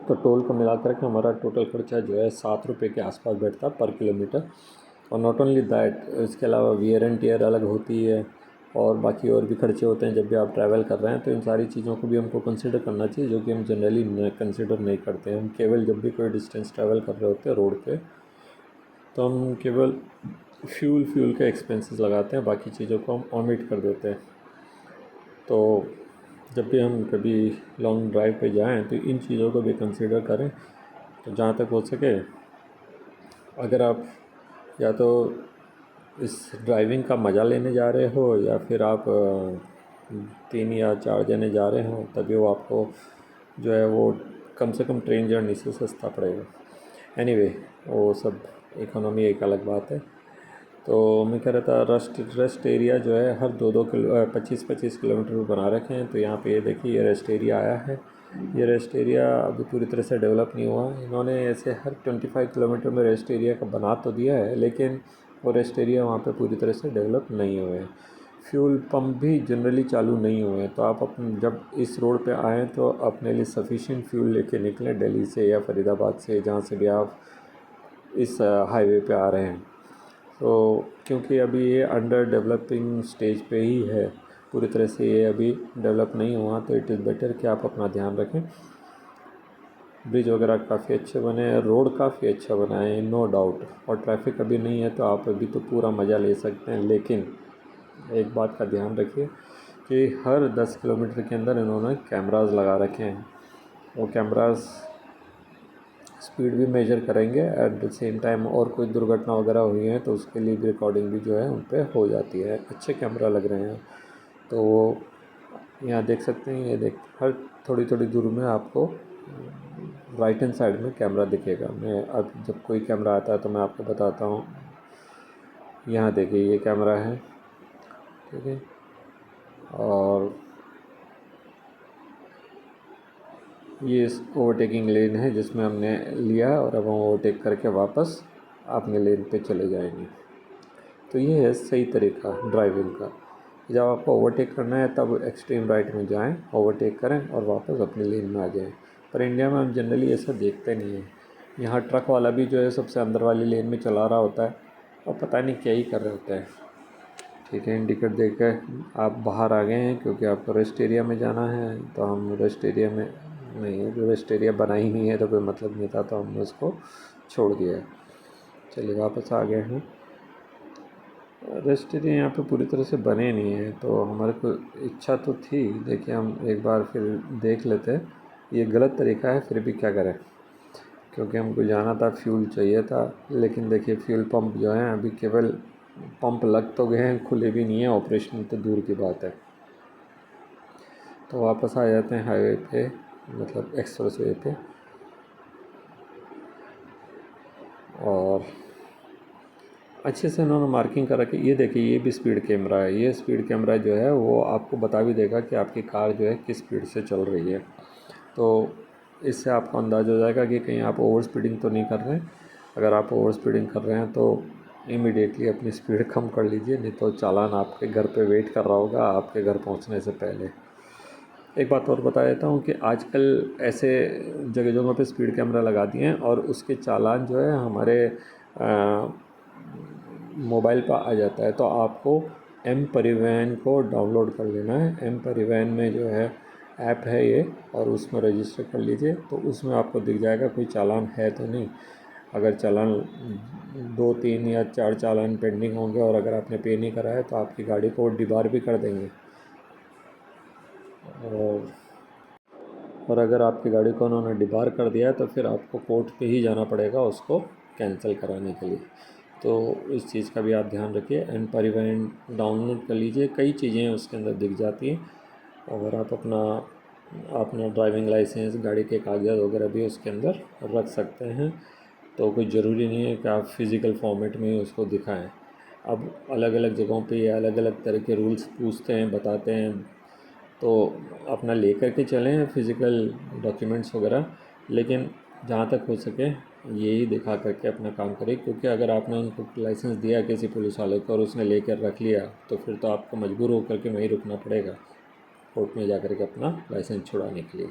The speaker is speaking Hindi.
तो टोल को मिला कर के हमारा टोटल खर्चा जो है 7 रुपये के आसपास बैठता है पर किलोमीटर। और नॉट ओनली दैट, इसके अलावा वियर एंड टियर अलग होती है और बाकी और भी खर्चे होते हैं जब भी आप ट्रैवल कर रहे हैं। तो इन सारी चीज़ों को भी हमको कंसिडर करना चाहिए, जो कि हम जनरली कंसिडर नहीं करते हैं। हम केवल जब भी कोई डिस्टेंस ट्रैवल कर रहे होते हैं रोड पे, तो हम केवल फ्यूल के एक्सपेंसेस लगाते हैं, बाकी चीज़ों को हम ओमिट कर देते हैं। तो जब भी हम कभी लॉन्ग ड्राइव पे जाएं तो इन चीज़ों को भी कंसिडर करें। तो जहाँ तक हो सके, अगर आप या तो इस ड्राइविंग का मज़ा लेने जा रहे हो या फिर आप 3 या 4 जने जा रहे हो, तभी वो आपको जो है वो कम से कम ट्रेन जर्नी से सस्ता पड़ेगा। एनीवे, वो सब इकोनॉमी एक अलग बात है। तो मैं कह रहा था रेस्ट एरिया जो है हर 25-25 किलोमीटर पर बना रखे हैं। तो यहाँ पे ये देखिए, ये रेस्ट एरिया आया है। ये रेस्ट एरिया अभी पूरी तरह से डेवलप नहीं हुआ। इन्होंने ऐसे हर 25 किलोमीटर में रेस्ट एरिया का बना तो दिया है, लेकिन वो रेस्ट एरिया वहाँ पे पूरी तरह से डेवलप नहीं हुए हैं। फ्यूल पंप भी जनरली चालू नहीं हुए हैं। तो आप जब इस रोड पे आएँ तो अपने लिए सफिशिएंट फ्यूल लेके निकलें, दिल्ली से या फरीदाबाद से, जहाँ से भी आप इस हाईवे पे आ रहे हैं। तो क्योंकि अभी ये अंडर डेवलपिंग स्टेज पे ही है, पूरी तरह से ये अभी डेवलप नहीं हुआ, तो इट इज़ बेटर कि आप अपना ध्यान रखें। ब्रिज वगैरह काफ़ी अच्छे बने हैं, रोड काफ़ी अच्छा बना है, नो डाउट। और ट्रैफिक अभी नहीं है, तो आप अभी तो पूरा मज़ा ले सकते हैं। लेकिन एक बात का ध्यान रखिए कि हर 10 किलोमीटर के अंदर इन्होंने कैमरास लगा रखे हैं। वो कैमरास स्पीड भी मेजर करेंगे एट द सेम टाइम, और कोई दुर्घटना वगैरह हुई है तो उसके लिए भी रिकॉर्डिंग भी जो है उन पर हो जाती है। अच्छे कैमरा लग रहे हैं। तो यहाँ देख सकते हैं, ये हर थोड़ी थोड़ी दूर में आपको राइट हैंड साइड में कैमरा दिखेगा। मैं अब जब कोई कैमरा आता है तो मैं आपको बताता हूँ। यहाँ देखिए, ये कैमरा है, ठीक है। और ये ओवरटेकिंग लेन है जिसमें हमने लिया और अब हम ओवरटेक करके वापस अपने लेन पे चले जाएंगे। तो ये है सही तरीका ड्राइविंग का। जब आपको ओवरटेक करना है तब एक्सट्रीम राइट में जाएं, ओवरटेक करें और वापस अपने लेन में आ जाएं। पर इंडिया में हम जनरली ऐसा देखते नहीं हैं। यहाँ ट्रक वाला भी जो है सबसे अंदर वाली लेन में चला रहा होता है और पता नहीं क्या ही कर रहे होते हैं। ठीक है, इंडिकेटर देकर आप बाहर आ गए हैं क्योंकि आपको रेस्ट एरिया में जाना है। तो हम रेस्ट एरिया में नहीं, रेस्ट एरिया बना ही नहीं है तो कोई मतलब नहीं था, तो हमने उसको छोड़ दिया है। चलिए वापस आ गए हैं। रेस्ट एरिया यहाँ पे पूरी तरह से बने नहीं है, तो हमारे को इच्छा तो थी। देखिए, हम एक बार फिर देख लेते हैं। ये गलत तरीका है, फिर भी क्या करें, क्योंकि हमको जाना था, फ्यूल चाहिए था। लेकिन देखिए, फ्यूल पंप जो है अभी केवल पंप लग तो गए हैं, खुले भी नहीं है, ऑपरेशन तो दूर की बात है। तो वापस आ जाते हैं हाईवे पे, मतलब एक्सप्रेस वे पे। और अच्छे से उन्होंने मार्किंग कर रखी। ये देखिए, ये भी स्पीड कैमरा है। ये स्पीड कैमरा जो है वो आपको बता भी देगा कि आपकी कार जो है किस स्पीड से चल रही है। तो इससे आपको अंदाज़ हो जाएगा कि कहीं आप ओवर स्पीडिंग तो नहीं कर रहे हैं। अगर आप ओवर स्पीडिंग कर रहे हैं तो इमीडिएटली अपनी स्पीड कम कर लीजिए, नहीं तो चालान आपके घर पे वेट कर रहा होगा आपके घर पहुंचने से पहले। एक बात और बता देता हूँ कि आजकल ऐसे जगह जगहों पे स्पीड कैमरा लगा दिए हैं और उसके चालान जो है हमारे मोबाइल पर आ जाता है। तो आपको एम परिवहन को डाउनलोड कर लेना है। एम परिवहन में जो है ऐप है ये, और उसमें रजिस्टर कर लीजिए। तो उसमें आपको दिख जाएगा कोई चालान है तो नहीं। अगर चालान 2, 3 या 4 चालान पेंडिंग होंगे और अगर आपने पे नहीं करा है तो आपकी गाड़ी को डिबार भी कर देंगे। और अगर आपकी गाड़ी को उन्होंने डिबार कर दिया है तो फिर आपको कोर्ट पे ही जाना पड़ेगा उसको कैंसिल कराने के लिए। तो इस चीज़ का भी आप ध्यान रखिए। एम परिवहन डाउनलोड कर लीजिए, कई चीज़ें उसके अंदर दिख जाती हैं। और आप अपना ड्राइविंग लाइसेंस, गाड़ी के कागजात वगैरह भी उसके अंदर रख सकते हैं। तो कोई ज़रूरी नहीं है कि आप फिज़िकल फॉर्मेट में ही उसको दिखाएं। अब अलग अलग जगहों पे ये अलग अलग तरह के रूल्स पूछते हैं, बताते हैं। तो अपना लेकर के चलें फ़िज़िकल डॉक्यूमेंट्स वगैरह, लेकिन जहाँ तक हो सके यही दिखा करके अपना काम करें। क्योंकि अगर आपने उनको लाइसेंस दिया किसी पुलिस वाले को और उसने लेकर रख लिया तो फिर तो आपको मजबूर होकर के वहीं रुकना पड़ेगा कोर्ट में जा कर के अपना लाइसेंस छुड़ाने के लिए।